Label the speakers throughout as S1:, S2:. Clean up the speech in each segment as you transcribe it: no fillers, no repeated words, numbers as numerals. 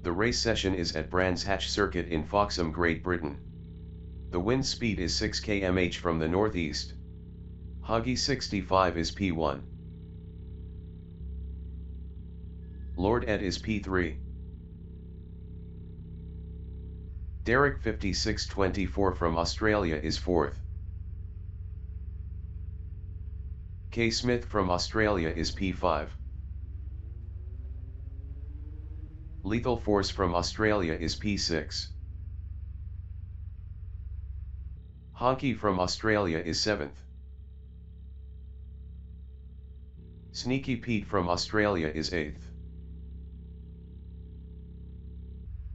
S1: The race session is at Brands Hatch Circuit in Foxham, Great Britain. The wind speed is 6 km/h from the northeast. Hoggy 65 is P1. Lord Ed is P3. Derek 5624 from Australia is 4th. K Smith from Australia is P5. Lethal Force from Australia is P6. Honky from Australia is 7th. Sneaky Pete from Australia is 8th.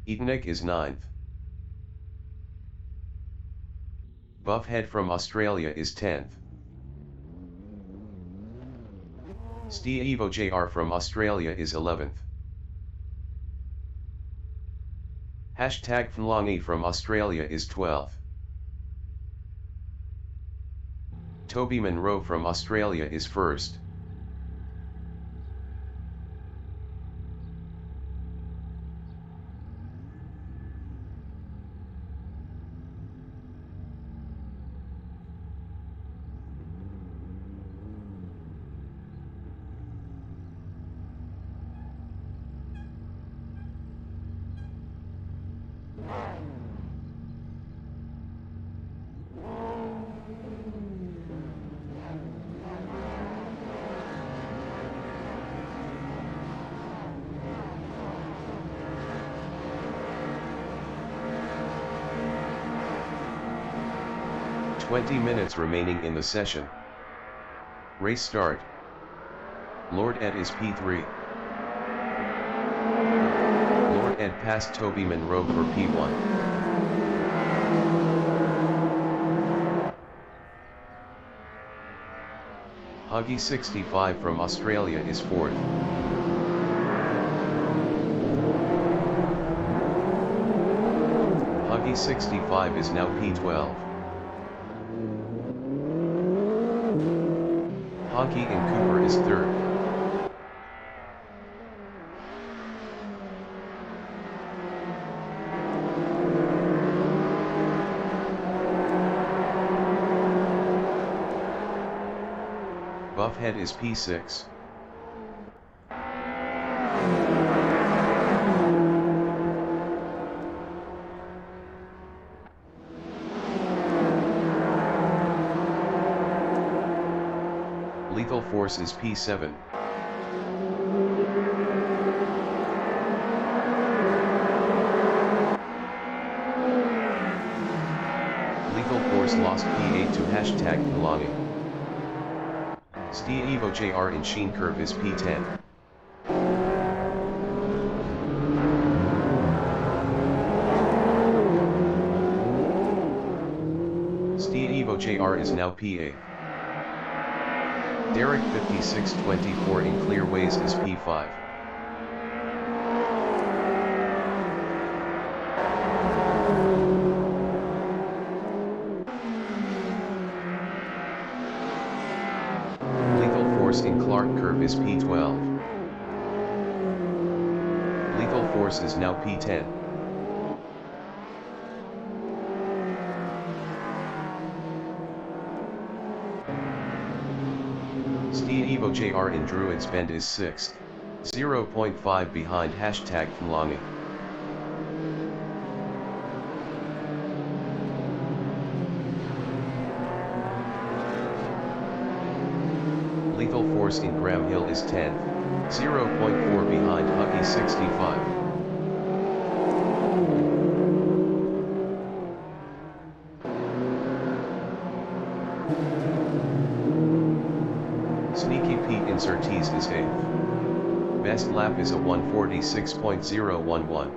S1: Eatonek is 9th. Buffhead from Australia is 10th. Steve JR from Australia is 11th. Hashtag Flongy from Australia is 12th. Toby Monroe from Australia is 1st. "20 minutes remaining in the session. Race start. Lord Ed is P3. Lord Ed passed Toby Monroe for P1. Hoggy 65 from Australia is 4th. Hoggy 65 is now P12. Honky and Cooper is 3rd. Buffhead is P6. Lethal Force is P7. Lethal Force lost P8 to hashtag Kulani. Steve JR in Sheen Curve is P10. Steve JR is now P8. Derek 5624 in Clearways is P5. Lethal Force in Clark Curve is P12. Lethal Force is now P10. Steve JR in Druids Bend is 6th, 0.5 behind hashtag Flongy. Lethal Force in Graham Hill is 10th, 0.4 behind Huggy 65. Sneaky Pete in Surtees is 8th. Best lap is a 1:46.011.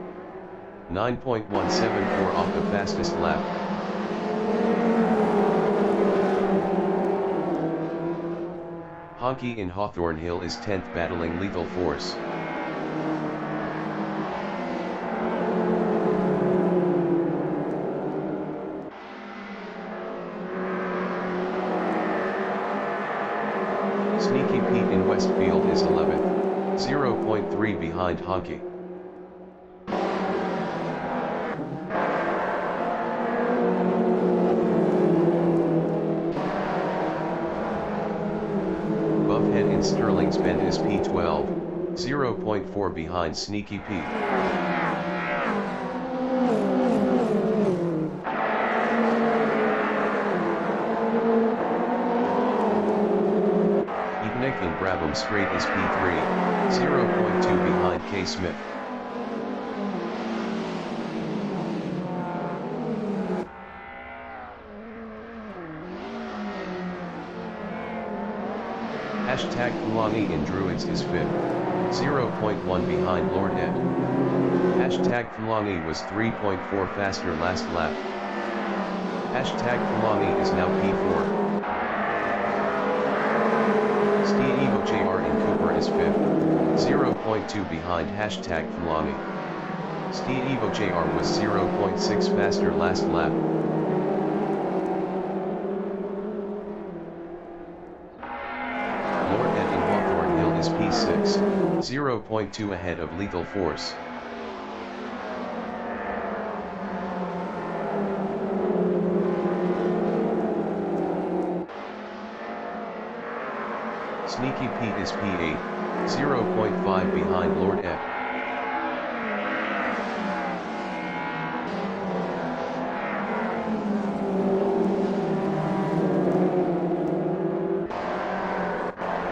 S1: 9.174 off the fastest lap. Honky in Hawthorne Hill is 10th battling Lethal Force. Sneaky Pete in Westfield is 11th, 0.3 behind Honky. Ed in Sterling's Bend is P12, 0.4 behind Sneaky Pete. Ebnick in Brabham Strait is P3, 0.2 behind K. Smith. Hashtag Kulani in Druids is 5th, 0.1 behind Lord Ed. Hashtag Kulani was 3.4 faster last lap. Hashtag Kulani is now P4. Steve JR in Cooper is 5th, 0.2 behind hashtag Kulani. Steve JR was 0.6 faster last lap. Lord Ed in Hawthorne Hill is P6, 0.2 ahead of Lethal Force. Sneaky Pete is P8, 0.5 behind Lord Ed.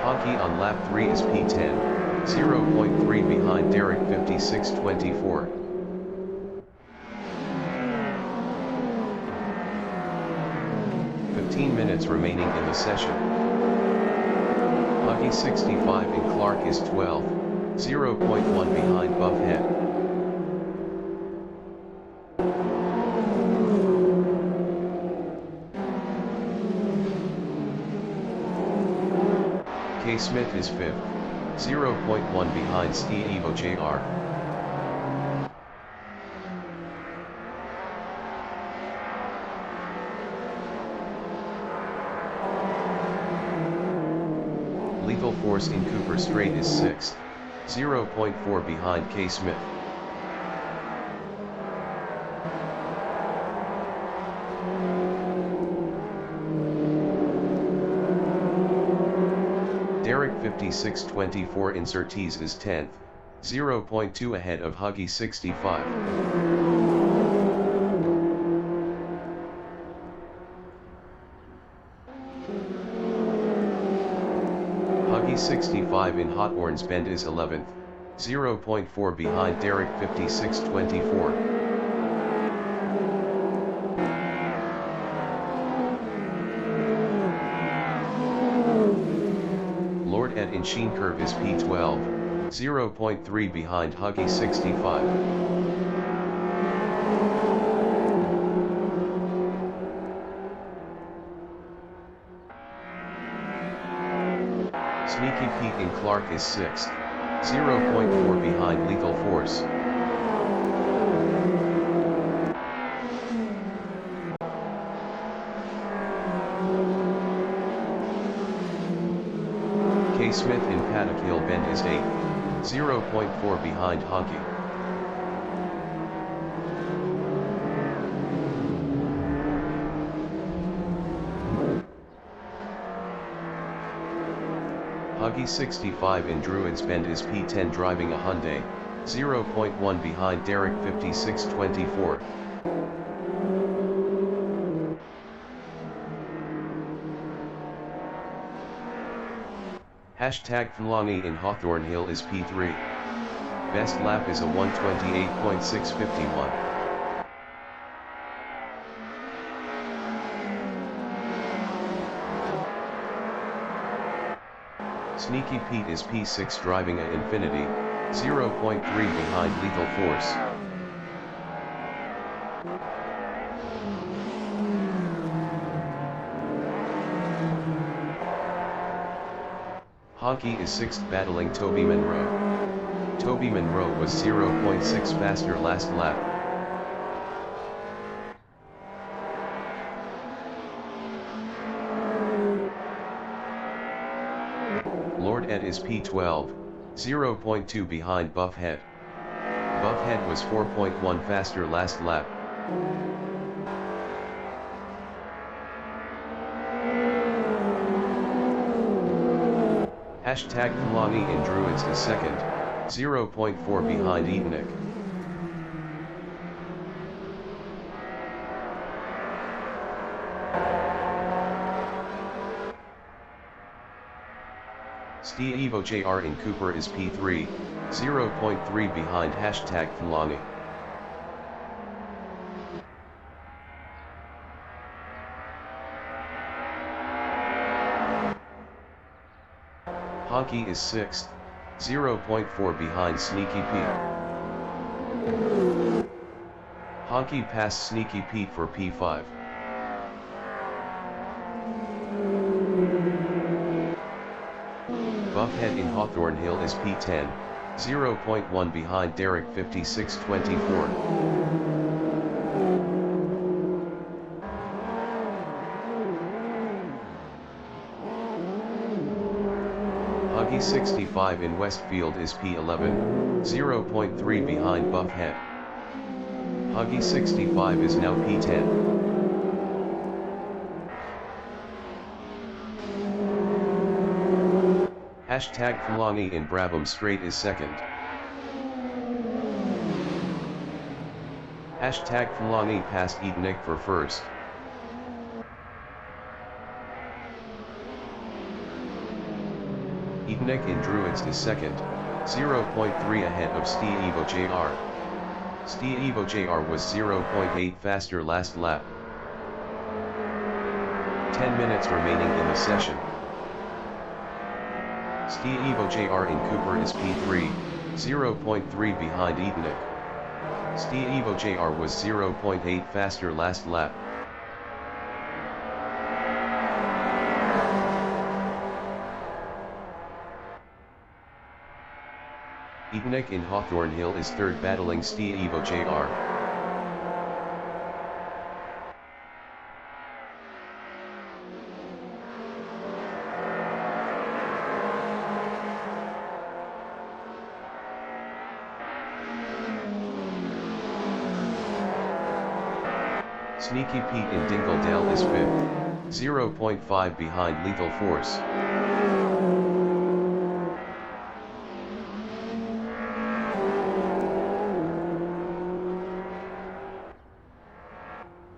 S1: Honky on lap 3 is P10, 0.3 behind Derek 56.24. Minutes remaining in the session. Huggy 65 in Clark is 12, 0.1 behind Buffhead. K. Smith is 5th, 0.1 behind Steve JR. Lethal Force in Cooper Strait is 6th, 0.4 behind K. Smith. Derek 56.24 in Surtees is 10th, 0.2 ahead of Huggy 65. Huggy 65 in Hawthorne's Bend is 11th, 0.4 behind Derek 56.24. Lord Ed in Sheen Curve is P12, 0.3 behind Huggy 65. Sneaky Pete in Clark is 6th, 0.4 behind Lethal Force. K. Smith in Paddock Hill Bend is 8th, 0.4 behind Honky. Huggy 65 in Druids Bend is P10 driving a Hyundai, 0.1 behind Derek 56.24. Hashtag Fulani in Hawthorne Hill is P3. Best lap is a 128.651. Sneaky Pete is P6 driving a Infinity, 0.3 behind Lethal Force. Honky is 6th battling Toby Monroe. Toby Monroe was 0.6 faster last lap. Lord Ed is P12, 0.2 behind Buffhead. Buffhead was 4.1 faster last lap. Hashtag Fulani in Druids is second, 0.4 behind Etonic. Steve JR in Cooper is P3, 0.3 behind hashtag Fulani. Honky is 6th, 0.4 behind Sneaky Pete. Honky passed Sneaky Pete for P5. Buffhead in Hawthorne Hill is P10, 0.1 behind Derek 5624. Huggy 65 in Westfield is P11, 0.3 behind Buffhead. Huggy 65 is now P10. Hashtag Fulani in Brabham Strait is second. Hashtag Fulani passed Etonic for first. Etonic in Druids is second, 0.3 ahead of Steve JR. Steve JR was 0.8 faster last lap. 10 minutes remaining in the session. Steve JR in Cooper is P3, 0.3 behind Etonic. Steve JR was 0.8 faster last lap. Etonic in Hawthorne Hill is third, battling Steve JR. Sneaky Pete in Dingledale is 5th, 0.5 behind Lethal Force.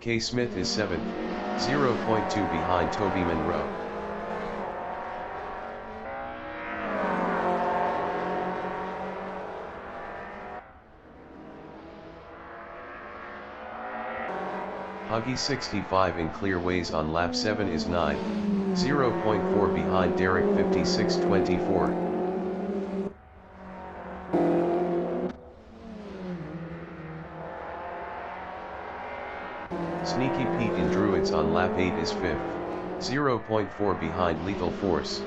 S1: K. Smith is 7th, 0.2 behind Toby Monroe. Huggy 65 in Clearways on lap 7 is 9, 0.4 behind Derek 5624. Sneaky Pete in Druids on lap 8 is 5th, 0.4 behind Lethal Force.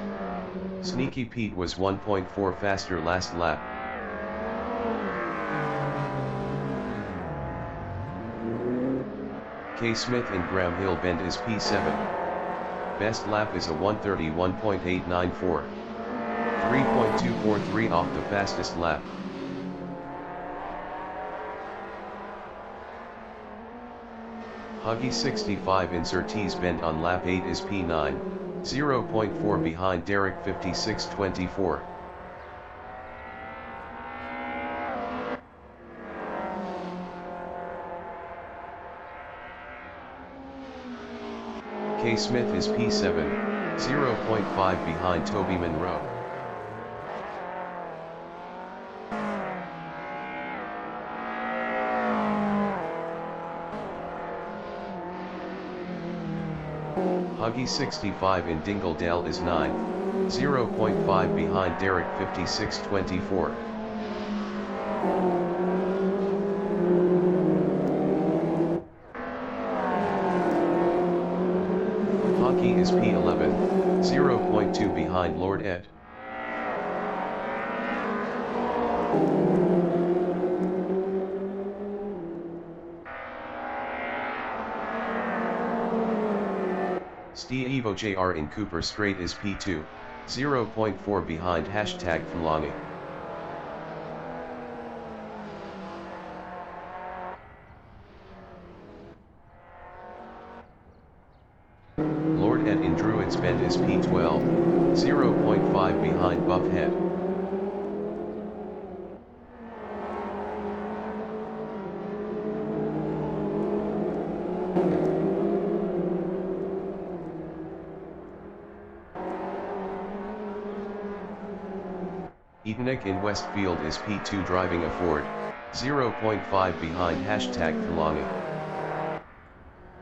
S1: Sneaky Pete was 1.4 faster last lap. K. Smith in Graham Hill Bend is P7. Best lap is a 1:31.894. 3.243 off the fastest lap. Huggy 65 in Surtees Bend on lap 8 is P9, 0.4 behind Derek 5624. K. Smith is P7, 0.5 behind Toby Monroe. Huggy 65 in Dingledale is 9, 0.5 behind Derek 5624. Hockey is P11, 0.2 behind Lord Ed. Steve JR in Cooper Strait is P2, 0.4 behind hashtag Fulani. Lord Ed in Druids Bend is P12, 0.5 behind behind Buffhead. Eatonek in Westfield is P2 driving a Ford, 0.5 behind #Fulangi.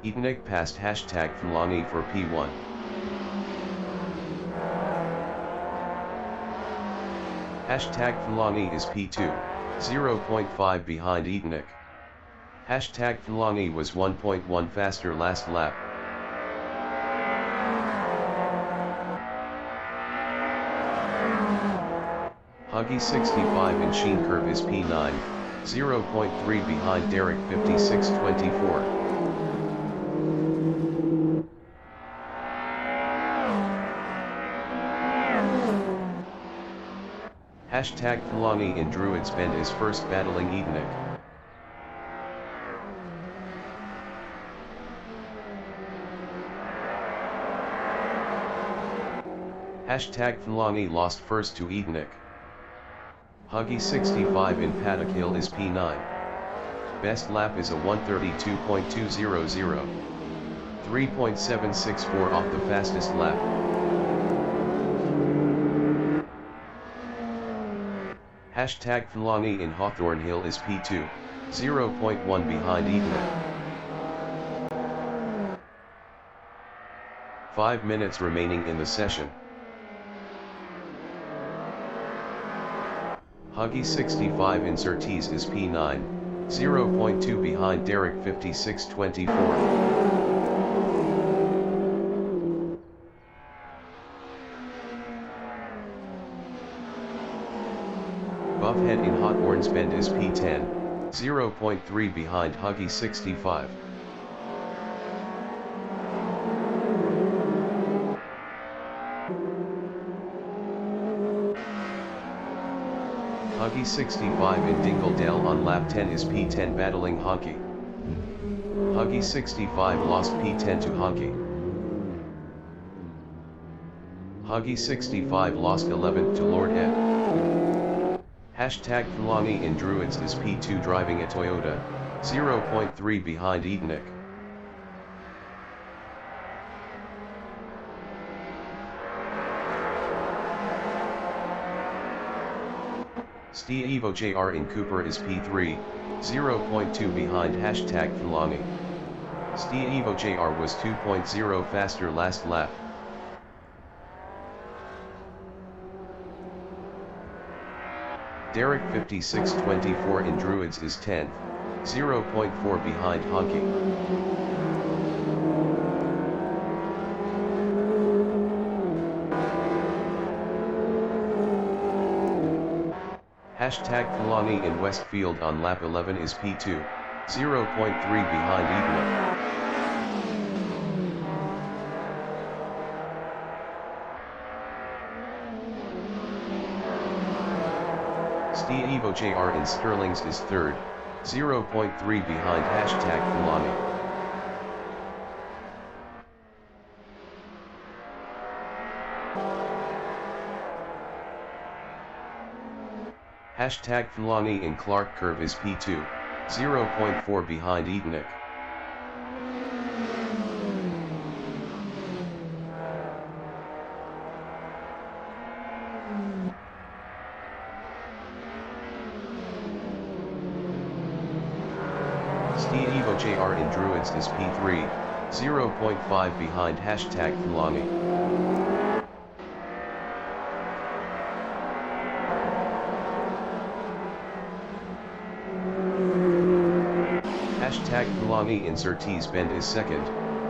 S1: Eatonek passed #Fulangi for P1. #Fulangi is P2, 0.5 behind Eatonek. #Fulangi was 1.1 faster last lap. Huggy 65 in Sheen Curve is P9, 0.3 behind Derek 5624. #Fulangi in Druids Bend is first battling Eatonek. #Fulangi lost first to Eatonek. Huggy 65 in Paddock Hill is P9. Best lap is a 132.200. 3.764 off the fastest lap. #Fulangi in Hawthorne Hill is P2, 0.1 behind Eatonek. 5 minutes remaining in the session. Huggy 65 in Surtees is P9, 0.2 behind Derek 5624. Buffhead in Hawthorne's Bend is P10, 0.3 behind Huggy 65. Huggy 65 in Dingledale on lap 10 is P10 battling Honky. Huggy 65 lost P10 to Honky. Huggy 65 lost 11th to Lord Ed. #Fulangi in Druids is P2 driving a Toyota, 0.3 behind Eatonek. Evo JR in Cooper is P3, 0.2 behind #Fulangi. Evo JR was 2.0 faster last lap. Derek 5624 in Druids is 10th, 0.4 behind Honky. #Fulangi in Westfield on lap 11 is P2, 0.3 behind Eatonek. Evo JR in Sterling's is 3rd, 0.3 behind #Fulangi. #Fulangi in Clark Curve is P2, 0.4 behind Eatonek. Evo JR in Druids is P3, 0.5 behind #Fulangi. Fulangi in Surtees Bend is 2nd,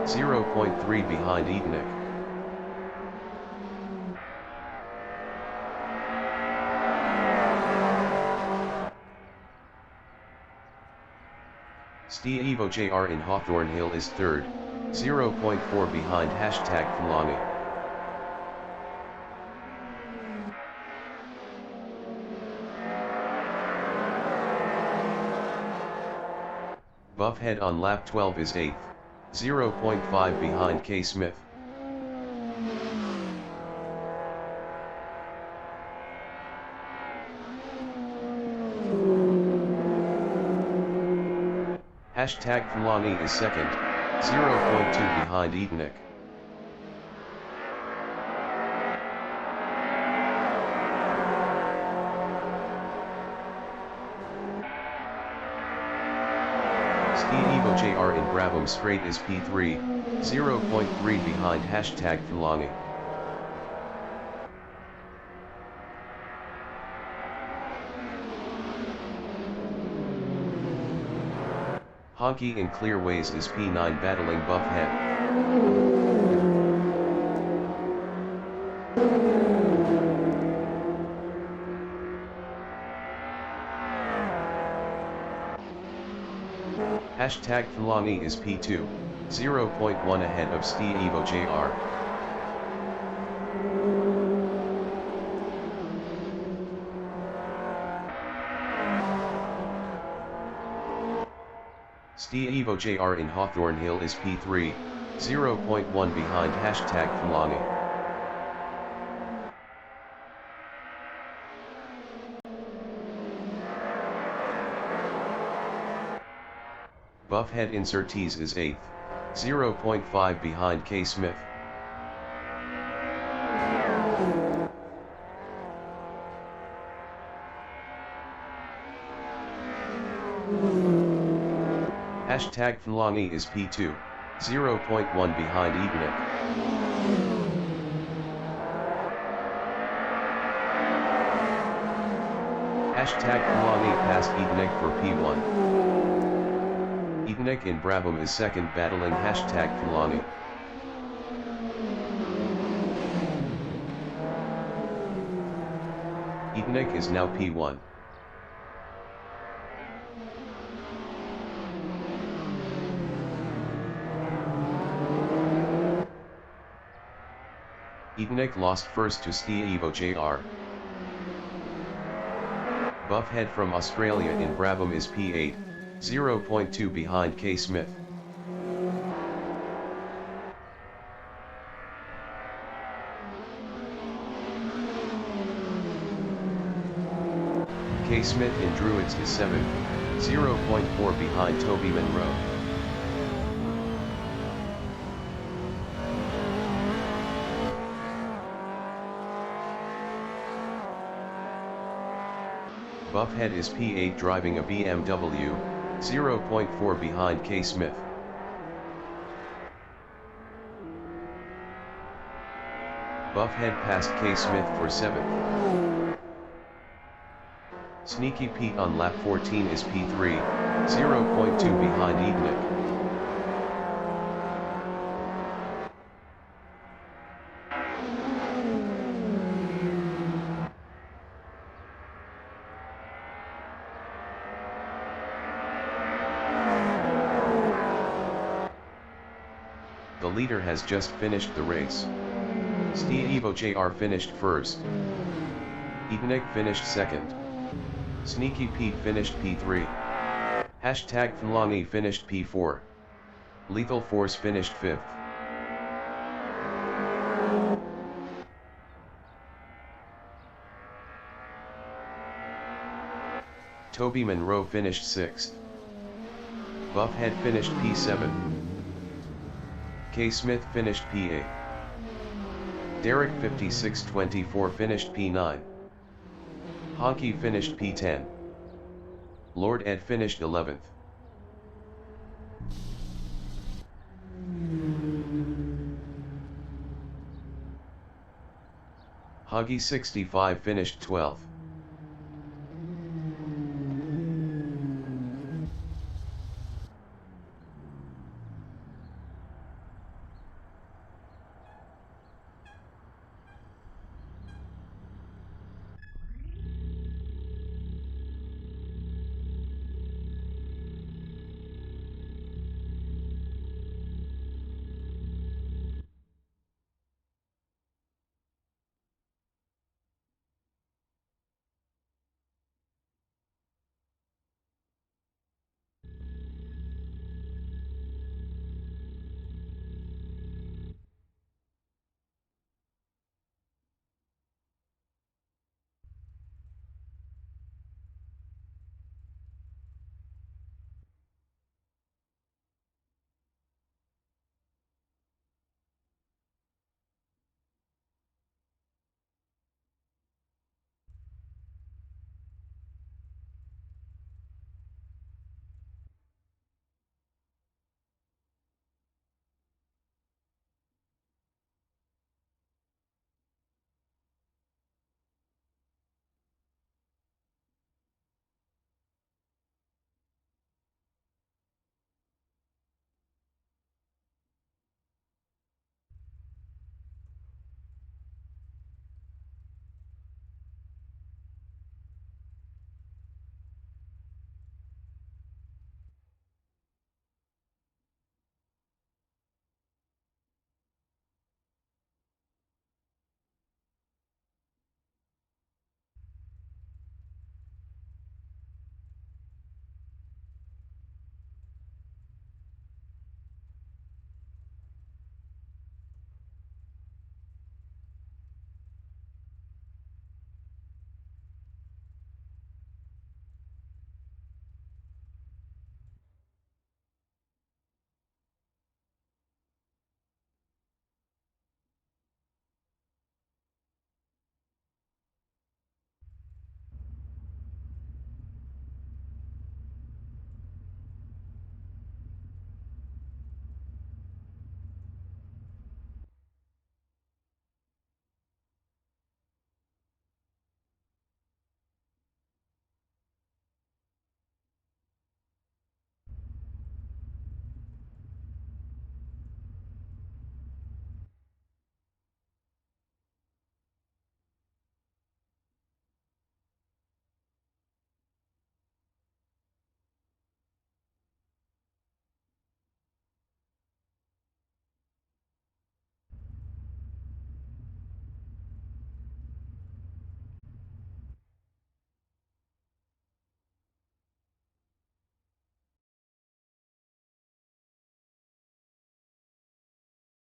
S1: 0.3 behind Eatonek. Evo JR in Hawthorne Hill is 3rd, 0.4 behind #Fulangi. Buffhead on lap 12 is 8th, 0.5 behind K. Smith. Hashtag Fulani is second, 0.2 behind Etnik. Evo JR in Brabham Strait is P3, 0.3 behind hashtag Fulani. Honky in Clearways is P9 battling Buffhead. Hashtag Fulani is P2, 0.1 ahead of Evo JR. Evo JR in Hawthorne Hill is P3, 0.1 behind hashtag Fulani. Buffhead in Surtees is 8th, 0.5 behind K. Smith. Hashtag Fulani is P2, 0.1 behind Etnik. Hashtag Fulani passed Etnik for P1. Etnik in Brabham is second battling hashtag Fulani. Etnik is now P1. Etnik lost first to Evo JR. Buffhead from Australia in Brabham is P8, 0.2 behind K. Smith. K. Smith in Druids is 7th, 0.4 behind Toby Monroe. Buffhead is P8 driving a BMW, 0.4 behind K. Smith. Buffhead passed K. Smith for 7th. Sneaky Pete on lap 14 is P3, 0.2 behind Etnik. The leader has just finished the race. Evo JR finished first. Etnik finished second. Sneaky Pete finished P3. Hashtag Fulani finished P4. Lethal Force finished 5th. Toby Monroe finished 6th. Buffhead finished P7. K. Smith finished P8. Derek 5624 finished P9. Honky finished P10. Lord Ed finished 11th. Huggy 65 finished 12th.